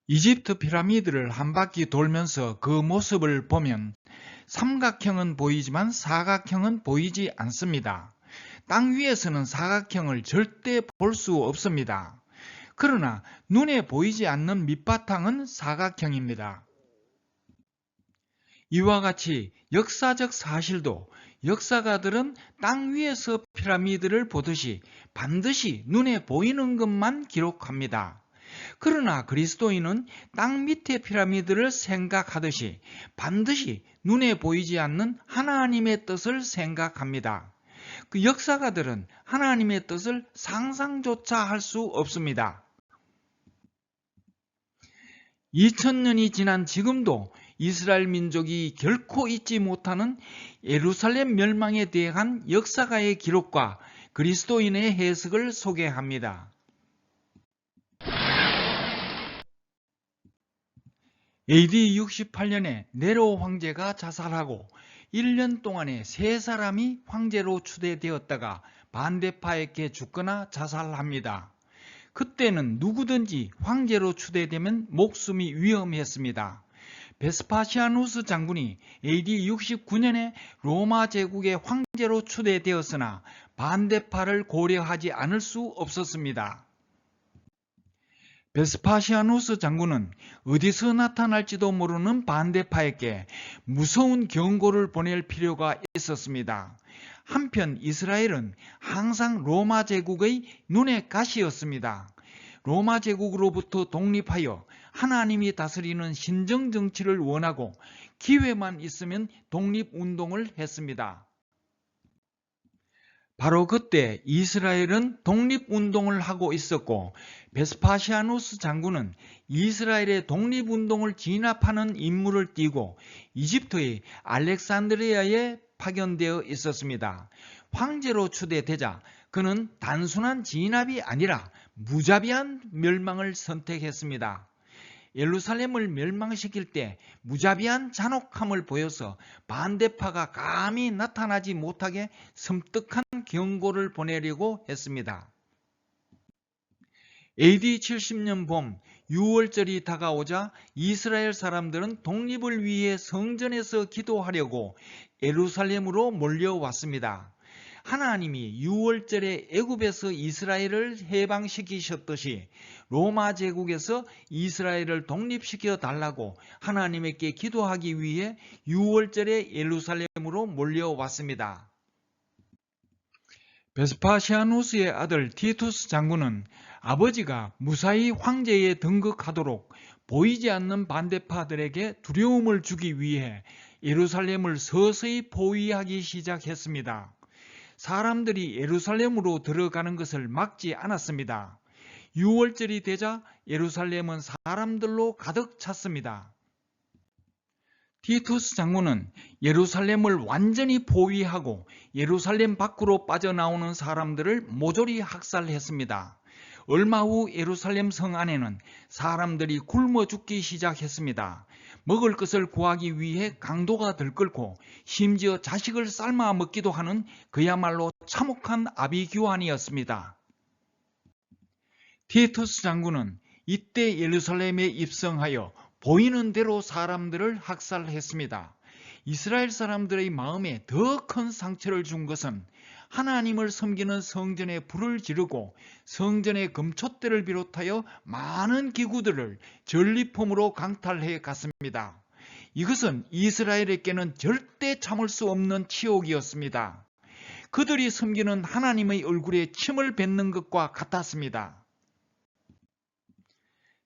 이집트 피라미드를 한 바퀴 돌면서 그 모습을 보면 삼각형은 보이지만 사각형은 보이지 않습니다. 땅 위에서는 사각형을 절대 볼 수 없습니다. 그러나 눈에 보이지 않는 밑바탕은 사각형입니다. 이와 같이 역사적 사실도 역사가들은 땅 위에서 피라미드를 보듯이 반드시 눈에 보이는 것만 기록합니다. 그러나 그리스도인은 땅 밑의 피라미드를 생각하듯이 반드시 눈에 보이지 않는 하나님의 뜻을 생각합니다. 그 역사가들은 하나님의 뜻을 상상조차 할 수 없습니다. 2000년이 지난 지금도 이스라엘 민족이 결코 잊지 못하는 예루살렘 멸망에 대한 역사가의 기록과 그리스도인의 해석을 소개합니다. AD 68년에 네로 황제가 자살하고 1년 동안에 3사람이 황제로 추대되었다가 반대파에게 죽거나 자살합니다. 그때는 누구든지 황제로 추대되면 목숨이 위험했습니다. 베스파시아누스 장군이 AD 69년에 로마 제국의 황제로 추대되었으나 반대파를 고려하지 않을 수 없었습니다. 베스파시아누스 장군은 어디서 나타날지도 모르는 반대파에게 무서운 경고를 보낼 필요가 있었습니다. 한편 이스라엘은 항상 로마 제국의 눈의 가시였습니다. 로마 제국으로부터 독립하여 하나님이 다스리는 신정 정치를 원하고 기회만 있으면 독립운동을 했습니다. 바로 그때 이스라엘은 독립운동을 하고 있었고 베스파시아누스 장군은 이스라엘의 독립운동을 진압하는 임무를 띠고 이집트의 알렉산드리아에 파견되어 있었습니다. 황제로 추대되자 그는 단순한 진압이 아니라 무자비한 멸망을 선택했습니다. 예루살렘을 멸망시킬 때 무자비한 잔혹함을 보여서 반대파가 감히 나타나지 못하게 섬뜩한 경고를 보내려고 했습니다. AD 70년 봄 6월절이 다가오자 이스라엘 사람들은 독립을 위해 성전에서 기도하려고 예루살렘으로 몰려왔습니다. 하나님이 6월절에 애굽에서 이스라엘을 해방시키셨듯이 로마 제국에서 이스라엘을 독립시켜 달라고 하나님께 기도하기 위해 6월절에 예루살렘으로 몰려왔습니다. 베스파시아누스의 아들 티투스 장군은 아버지가 무사히 황제에 등극하도록 보이지 않는 반대파들에게 두려움을 주기 위해 예루살렘을 서서히 포위하기 시작했습니다. 사람들이 예루살렘으로 들어가는 것을 막지 않았습니다. 6월절이 되자 예루살렘은 사람들로 가득 찼습니다. 티투스 장군은 예루살렘을 완전히 포위하고 예루살렘 밖으로 빠져나오는 사람들을 모조리 학살했습니다. 얼마 후 예루살렘 성 안에는 사람들이 굶어 죽기 시작했습니다. 먹을 것을 구하기 위해 강도가 들끓고 심지어 자식을 삶아 먹기도 하는 그야말로 참혹한 아비규환이었습니다. 티투스 장군은 이때 예루살렘에 입성하여 보이는 대로 사람들을 학살했습니다. 이스라엘 사람들의 마음에 더 큰 상처를 준 것은 하나님을 섬기는 성전에 불을 지르고 성전의 금촛대를 비롯하여 많은 기구들을 전리품으로 강탈해 갔습니다. 이것은 이스라엘에게는 절대 참을 수 없는 치욕이었습니다. 그들이 섬기는 하나님의 얼굴에 침을 뱉는 것과 같았습니다.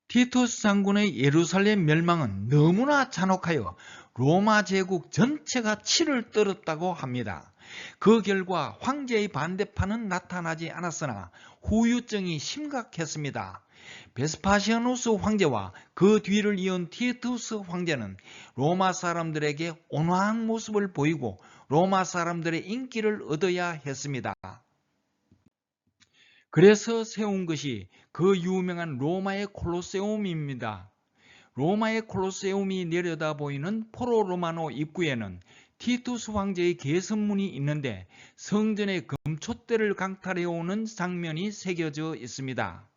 티투스 장군의 예루살렘 멸망은 너무나 잔혹하여 로마 제국 전체가 치를 떨었다고 합니다. 그 결과 황제의 반대파는 나타나지 않았으나 후유증이 심각했습니다. 베스파시아누스 황제와 그 뒤를 이은 티투스 황제는 로마 사람들에게 온화한 모습을 보이고 로마 사람들의 인기를 얻어야 했습니다. 그래서 세운 것이 그 유명한 로마의 콜로세움입니다. 로마의 콜로세움이 내려다 보이는 포로 로마노 입구에는 티투스 황제의 계선문이 있는데 성전의 금촛대를 강탈해오는 장면이 새겨져 있습니다.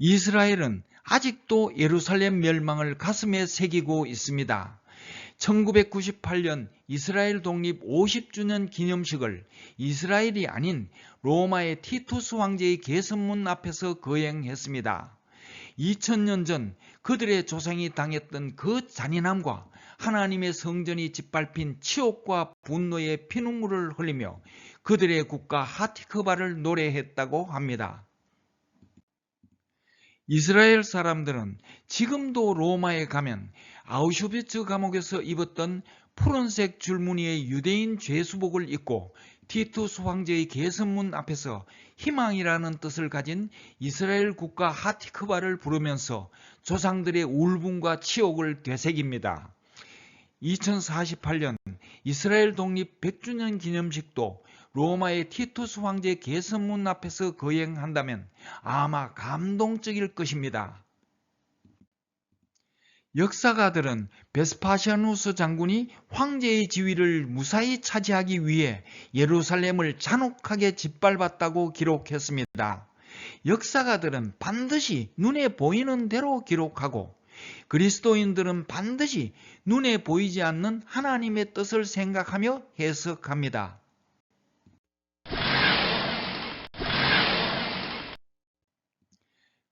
이스라엘은 아직도 예루살렘 멸망을 가슴에 새기고 있습니다. 1998년 이스라엘 독립 50주년 기념식을 이스라엘이 아닌 로마의 티투스 황제의 개선문 앞에서 거행했습니다. 2000년 전 그들의 조상이 당했던 그 잔인함과 하나님의 성전이 짓밟힌 치욕과 분노의 피눈물을 흘리며 그들의 국가 하티크바를 노래했다고 합니다. 이스라엘 사람들은 지금도 로마에 가면 아우슈비츠 감옥에서 입었던 푸른색 줄무늬의 유대인 죄수복을 입고 티투스 황제의 개선문 앞에서 희망이라는 뜻을 가진 이스라엘 국가 하티크바를 부르면서 조상들의 울분과 치욕을 되새깁니다. 2048년 이스라엘 독립 100주년 기념식도 로마의 티투스 황제 개선문 앞에서 거행한다면 아마 감동적일 것입니다. 역사가들은 베스파시아누스 장군이 황제의 지위를 무사히 차지하기 위해 예루살렘을 잔혹하게 짓밟았다고 기록했습니다. 역사가들은 반드시 눈에 보이는 대로 기록하고 그리스도인들은 반드시 눈에 보이지 않는 하나님의 뜻을 생각하며 해석합니다.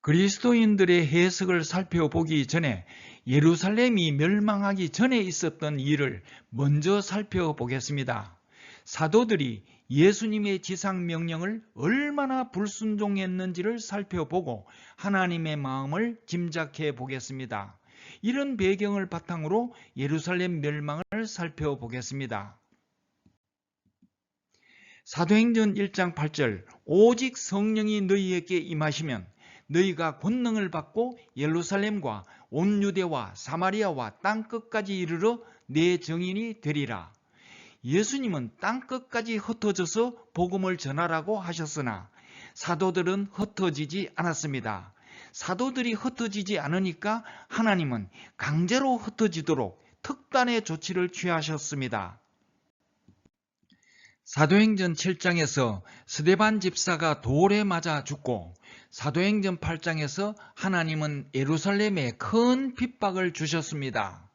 그리스도인들의 해석을 살펴보기 전에 예루살렘이 멸망하기 전에 있었던 일을 먼저 살펴보겠습니다. 사도들이 예수님의 지상명령을 얼마나 불순종했는지를 살펴보고 하나님의 마음을 짐작해 보겠습니다. 이런 배경을 바탕으로 예루살렘 멸망을 살펴보겠습니다. 사도행전 1장 8절 오직 성령이 너희에게 임하시면 너희가 권능을 받고 예루살렘과 온 유대와 사마리아와 땅끝까지 이르러 내 증인이 되리라. 예수님은 땅끝까지 흩어져서 복음을 전하라고 하셨으나 사도들은 흩어지지 않았습니다. 사도들이 흩어지지 않으니까 하나님은 강제로 흩어지도록 특단의 조치를 취하셨습니다. 사도행전 7장에서 스데반 집사가 돌에 맞아 죽고 사도행전 8장에서 하나님은 예루살렘에 큰 핍박을 주셨습니다.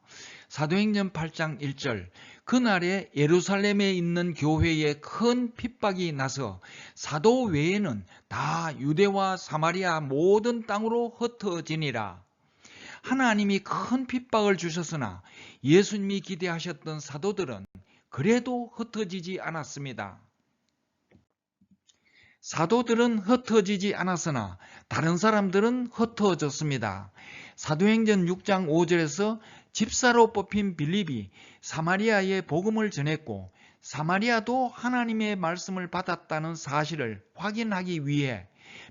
사도행전 8장 1절 그날에 예루살렘에 있는 교회에 큰 핍박이 나서 사도 외에는 다 유대와 사마리아 모든 땅으로 흩어지니라. 하나님이 큰 핍박을 주셨으나 예수님이 기대하셨던 사도들은 그래도 흩어지지 않았습니다. 사도들은 흩어지지 않았으나 다른 사람들은 흩어졌습니다. 사도행전 6장 5절에서 집사로 뽑힌 빌립이 사마리아에 복음을 전했고 사마리아도 하나님의 말씀을 받았다는 사실을 확인하기 위해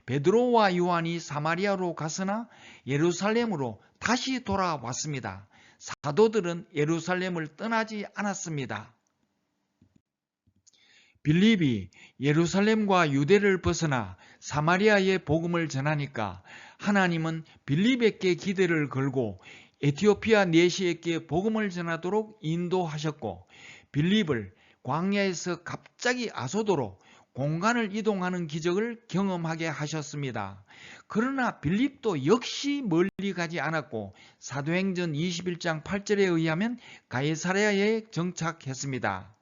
베드로와 요한이 사마리아로 갔으나 예루살렘으로 다시 돌아왔습니다. 사도들은 예루살렘을 떠나지 않았습니다. 빌립이 예루살렘과 유대를 벗어나 사마리아의 복음을 전하니까 하나님은 빌립에게 기대를 걸고 에티오피아 내시에게 복음을 전하도록 인도하셨고 빌립을 광야에서 갑자기 아소도로 공간을 이동하는 기적을 경험하게 하셨습니다. 그러나 빌립도 역시 멀리 가지 않았고 사도행전 21장 8절에 의하면 가이사랴에 정착했습니다.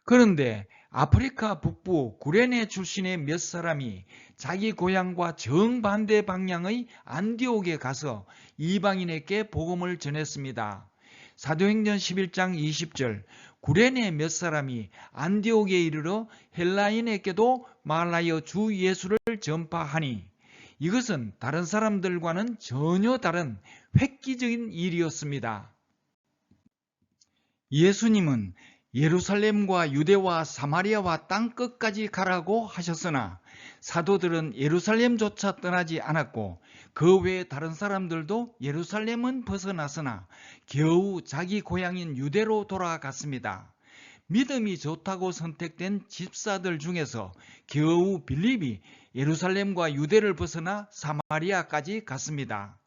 그런데 아프리카 북부 구레네 출신의 몇 사람이 자기 고향과 정반대 방향의 안디옥에 가서 이방인에게 복음을 전했습니다. 사도행전 11장 20절 구레네 몇 사람이 안디옥에 이르러 헬라인에게도 말하여 주 예수를 전파하니 이것은 다른 사람들과는 전혀 다른 획기적인 일이었습니다. 예수님은 예루살렘과 유대와 사마리아와 땅끝까지 가라고 하셨으나 사도들은 예루살렘조차 떠나지 않았고 그 외에 다른 사람들도 예루살렘은 벗어났으나 겨우 자기 고향인 유대로 돌아갔습니다. 믿음이 좋다고 선택된 집사들 중에서 겨우 빌립이 예루살렘과 유대를 벗어나 사마리아까지 갔습니다.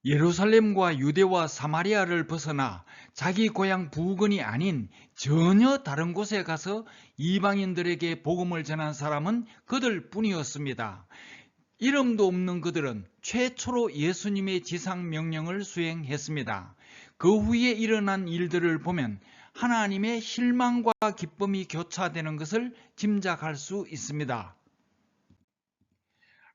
예루살렘과 유대와 사마리아를 벗어나 자기 고향 부근이 아닌 전혀 다른 곳에 가서 이방인들에게 복음을 전한 사람은 그들 뿐이었습니다. 이름도 없는 그들은 최초로 예수님의 지상 명령을 수행했습니다. 그 후에 일어난 일들을 보면 하나님의 실망과 기쁨이 교차되는 것을 짐작할 수 있습니다.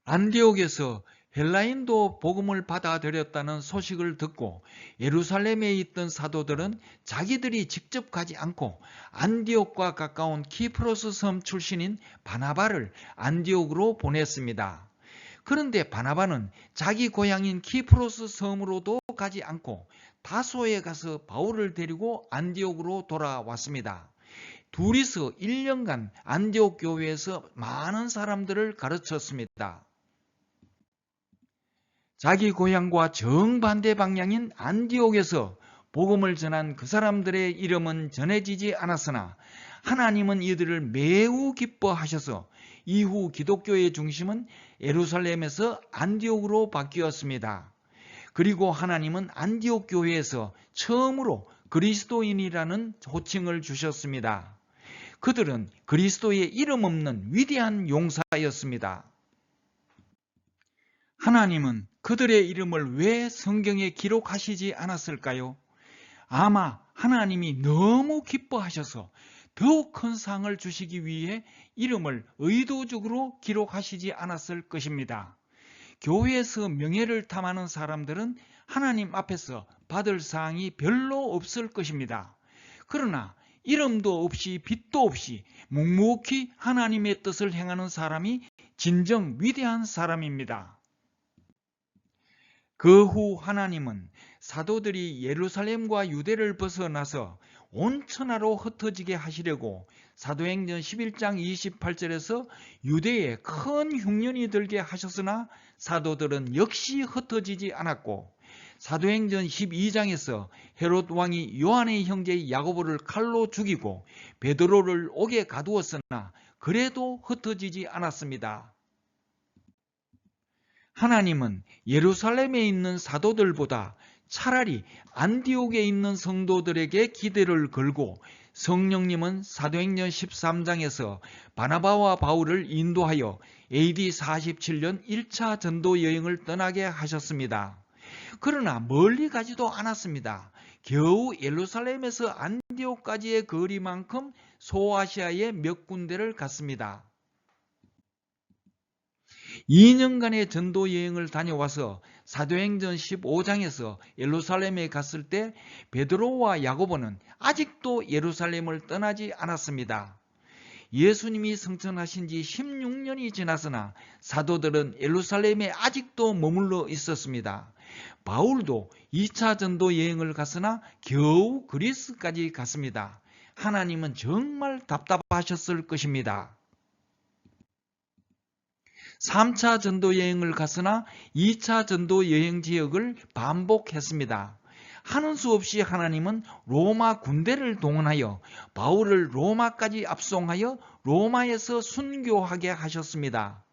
안디옥에서 헬라인도 복음을 받아들였다는 소식을 듣고 예루살렘에 있던 사도들은 자기들이 직접 가지 않고 안디옥과 가까운 키프로스 섬 출신인 바나바를 안디옥으로 보냈습니다. 그런데 바나바는 자기 고향인 키프로스 섬으로도 가지 않고 다소에 가서 바울을 데리고 안디옥으로 돌아왔습니다. 둘이서 1년간 안디옥 교회에서 많은 사람들을 가르쳤습니다. 자기 고향과 정반대 방향인 안디옥에서 복음을 전한 그 사람들의 이름은 전해지지 않았으나 하나님은 이들을 매우 기뻐하셔서 이후 기독교의 중심은 예루살렘에서 안디옥으로 바뀌었습니다. 그리고 하나님은 안디옥 교회에서 처음으로 그리스도인이라는 호칭을 주셨습니다. 그들은 그리스도의 이름 없는 위대한 용사였습니다. 하나님은 그들의 이름을 왜 성경에 기록하시지 않았을까요? 아마 하나님이 너무 기뻐하셔서 더욱 큰 상을 주시기 위해 이름을 의도적으로 기록하시지 않았을 것입니다. 교회에서 명예를 탐하는 사람들은 하나님 앞에서 받을 상이 별로 없을 것입니다. 그러나 이름도 없이 빛도 없이 묵묵히 하나님의 뜻을 행하는 사람이 진정 위대한 사람입니다. 그 후 하나님은 사도들이 예루살렘과 유대를 벗어나서 온 천하로 흩어지게 하시려고 사도행전 11장 28절에서 유대에 큰 흉년이 들게 하셨으나 사도들은 역시 흩어지지 않았고 사도행전 12장에서 헤롯 왕이 요한의 형제 야고보를 칼로 죽이고 베드로를 옥에 가두었으나 그래도 흩어지지 않았습니다. 하나님은 예루살렘에 있는 사도들보다 차라리 안디옥에 있는 성도들에게 기대를 걸고 성령님은 사도행전 13장에서 바나바와 바울을 인도하여 AD 47년 1차 전도 여행을 떠나게 하셨습니다. 그러나 멀리 가지도 않았습니다. 겨우 예루살렘에서 안디옥까지의 거리만큼 소아시아의 몇 군데를 갔습니다. 2년간의 전도 여행을 다녀와서 사도행전 15장에서 예루살렘에 갔을 때 베드로와 야고보는 아직도 예루살렘을 떠나지 않았습니다. 예수님이 승천하신 지 16년이 지났으나 사도들은 예루살렘에 아직도 머물러 있었습니다. 바울도 2차 전도 여행을 갔으나 겨우 그리스까지 갔습니다. 하나님은 정말 답답하셨을 것입니다. 3차 전도 여행을 갔으나 2차 전도 여행 지역을 반복했습니다. 하는 수 없이 하나님은 로마 군대를 동원하여 바울을 로마까지 압송하여 로마에서 순교하게 하셨습니다.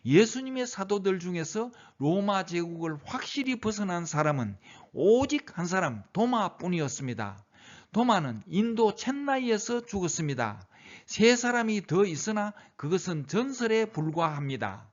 예수님의 사도들 중에서 로마 제국을 확실히 벗어난 사람은 오직 한 사람 도마뿐이었습니다. 도마는 인도 첸나이에서 죽었습니다. 세 사람이 더 있으나 그것은 전설에 불과합니다.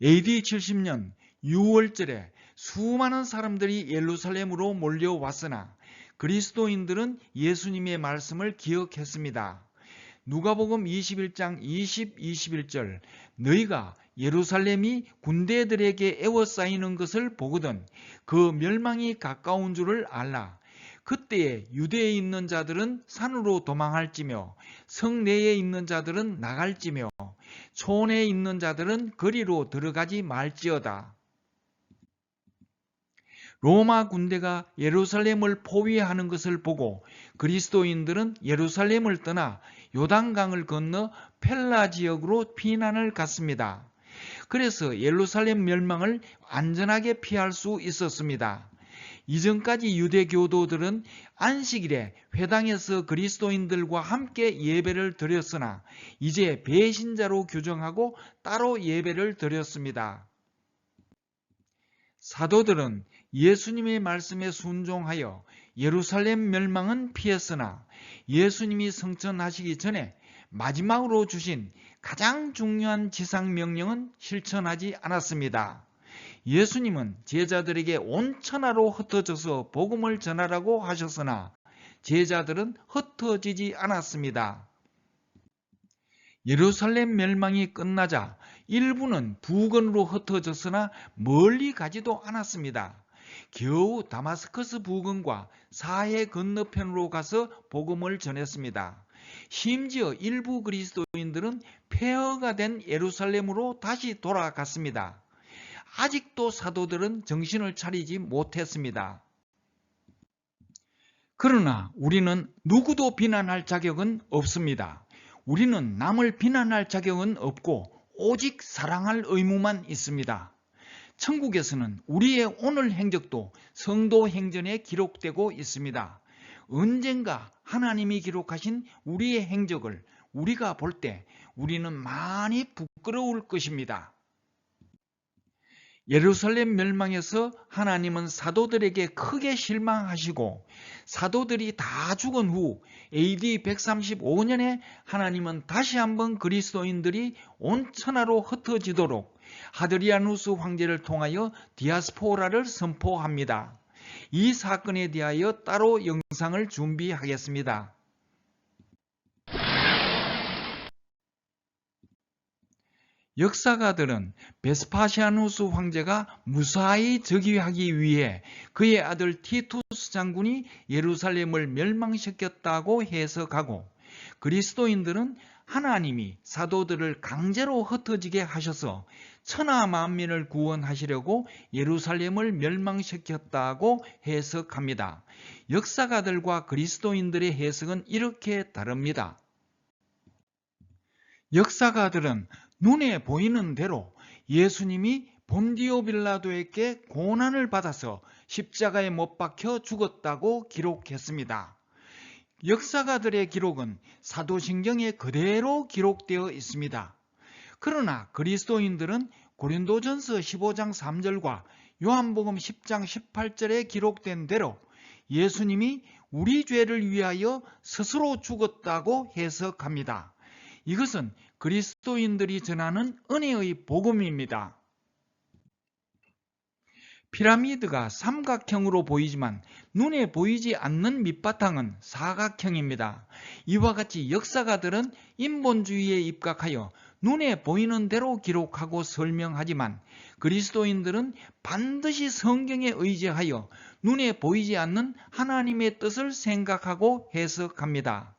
AD 70년 6월절에 수많은 사람들이 예루살렘으로 몰려왔으나 그리스도인들은 예수님의 말씀을 기억했습니다. 누가복음 21장 20, 21절 너희가 예루살렘이 군대들에게 에워싸이는 것을 보거든 그 멸망이 가까운 줄을 알라. 그때에 유대에 있는 자들은 산으로 도망할지며 성내에 있는 자들은 나갈지며 촌에 있는 자들은 거리로 들어가지 말지어다. 로마 군대가 예루살렘을 포위하는 것을 보고 그리스도인들은 예루살렘을 떠나 요단강을 건너 펠라 지역으로 피난을 갔습니다. 그래서 예루살렘 멸망을 안전하게 피할 수 있었습니다. 이전까지 유대 교도들은 안식일에 회당에서 그리스도인들과 함께 예배를 드렸으나 이제 배신자로 규정하고 따로 예배를 드렸습니다. 사도들은 예수님의 말씀에 순종하여 예루살렘 멸망은 피했으나 예수님이 승천하시기 전에 마지막으로 주신 가장 중요한 지상명령은 실천하지 않았습니다. 예수님은 제자들에게 온 천하로 흩어져서 복음을 전하라고 하셨으나 제자들은 흩어지지 않았습니다. 예루살렘 멸망이 끝나자 일부는 부근으로 흩어졌으나 멀리 가지도 않았습니다. 겨우 다마스커스 부근과 사해 건너편으로 가서 복음을 전했습니다. 심지어 일부 그리스도인들은 폐허가 된 예루살렘으로 다시 돌아갔습니다. 아직도 사도들은 정신을 차리지 못했습니다. 그러나 우리는 누구도 비난할 자격은 없습니다. 우리는 남을 비난할 자격은 없고 오직 사랑할 의무만 있습니다. 천국에서는 우리의 오늘 행적도 성도 행전에 기록되고 있습니다. 언젠가 하나님이 기록하신 우리의 행적을 우리가 볼 때 우리는 많이 부끄러울 것입니다. 예루살렘 멸망에서 하나님은 사도들에게 크게 실망하시고 사도들이 다 죽은 후 AD 135년에 하나님은 다시 한번 그리스도인들이 온 천하로 흩어지도록 하드리아누스 황제를 통하여 디아스포라를 선포합니다. 이 사건에 대하여 따로 영상을 준비하겠습니다. 역사가들은 베스파시아누스 황제가 무사히 즉위하기 위해 그의 아들 티투스 장군이 예루살렘을 멸망시켰다고 해석하고 그리스도인들은 하나님이 사도들을 강제로 흩어지게 하셔서 천하 만민을 구원하시려고 예루살렘을 멸망시켰다고 해석합니다. 역사가들과 그리스도인들의 해석은 이렇게 다릅니다. 역사가들은 눈에 보이는 대로 예수님이 본디오 빌라도에게 고난을 받아서 십자가에 못 박혀 죽었다고 기록했습니다. 역사가들의 기록은 사도신경에 그대로 기록되어 있습니다. 그러나 그리스도인들은 고린도전서 15장 3절과 요한복음 10장 18절에 기록된 대로 예수님이 우리 죄를 위하여 스스로 죽었다고 해석합니다. 이것은 그리스도인들이 전하는 은혜의 복음입니다. 피라미드가 삼각형으로 보이지만 눈에 보이지 않는 밑바탕은 사각형입니다. 이와 같이 역사가들은 인본주의에 입각하여 눈에 보이는 대로 기록하고 설명하지만 그리스도인들은 반드시 성경에 의지하여 눈에 보이지 않는 하나님의 뜻을 생각하고 해석합니다.